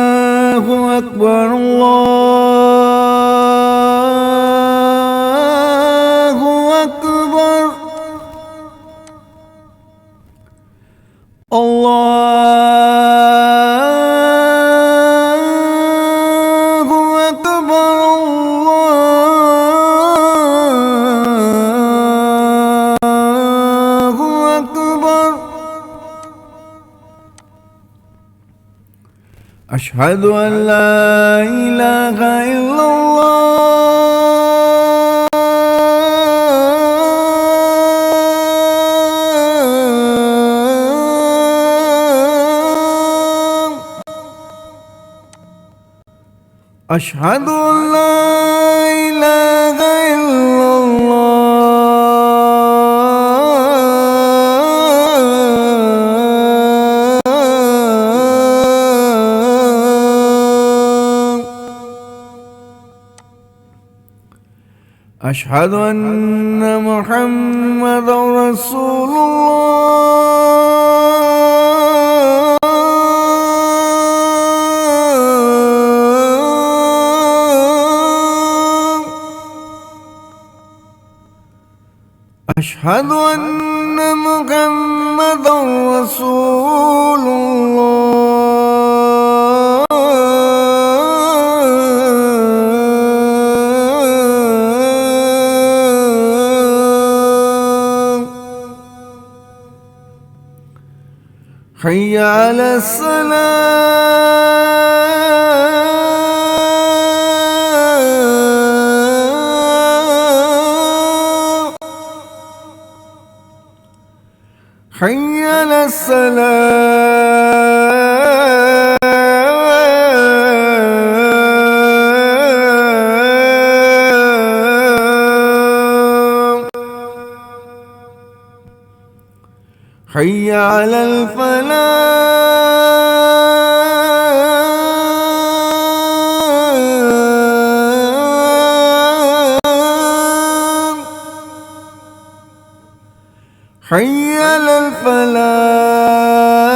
الله أكبر الله أكبر الله أكبر الله أكبر أشهد أن لا إله إلا الله أشهد أن لا إله إلا الله أشهد أن محمدا رسول الله أشهد أن محمدا رسول الله حي على الصلاة حي على السلام حي على الفلاح حي على الفلاح